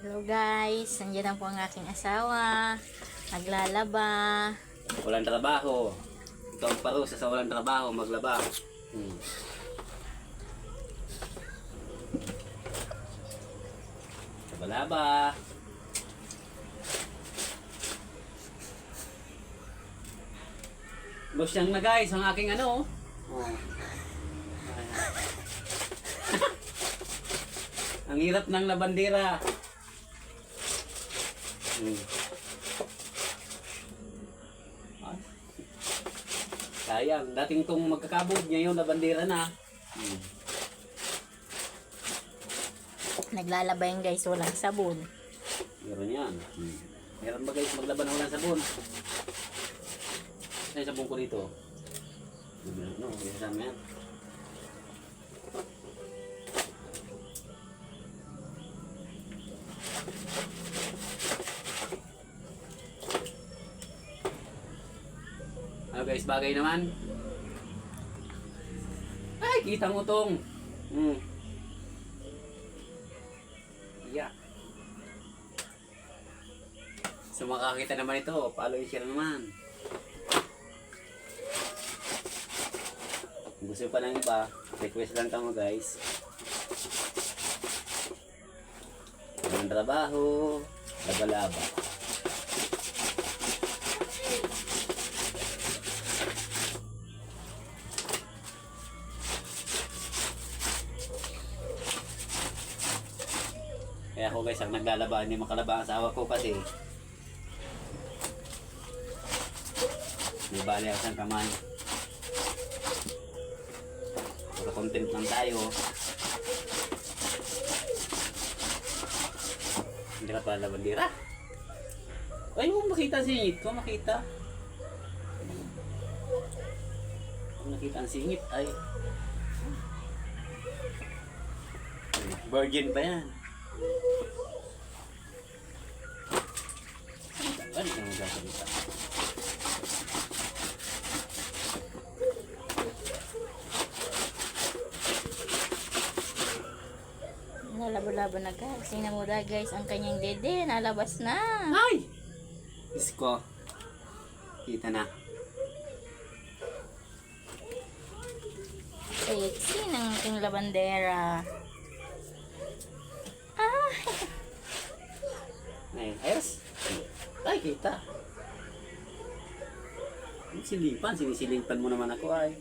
Hello guys, nandiyan na po ang aking asawa. Naglalaba. Walang trabaho. Ito ang parusa sa walang trabaho, maglaba. Laba-laba. Gusto na guys, ang aking ano. Ang hirap ng labandera. Sayang, dating tong magkakabod ngayon labandera na. Naglalaba yan guys, walang sabon. Meron yan. Meron ba guys maglaban ng walang sabon? Ay, sabon ko dito. No, kasama yan. Ano guys, bagay naman. Ay, kita mo tong. Yeah. So makakita naman ito, follow and share naman. Kung gusto pa ng iba, request lang kamo guys. Ang trabaho, laba-laba. Kaya ako guys, ang naglalaba, hindi makalaba ang asawa ko kasi may bali ako sa kamay. Para content lang tayo. Hindi ka pala labandira. Ay, mo makita ang singit ko, makita. Kung nakita ang singit, ay virgin pa yan. Ano ka magsasalita? Nalabo-labo na guys. Tingnan mo na guys, ang kanyang dede, nalabas na. Ay! Diyos ko. Kita na. Sexy ng ating labandera. Ayos. Ay, kita. Sinisilipan mo naman ako ay.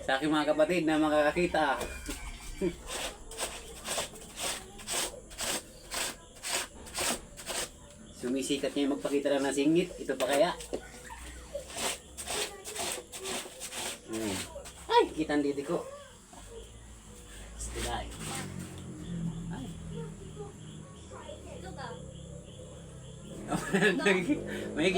Sa aking mga kapatid na makakakita. Sumisikat niya yung magpakita lang ng singit. Ito pa kaya? Ay, kita ang didi ko. Stilay. Ay. May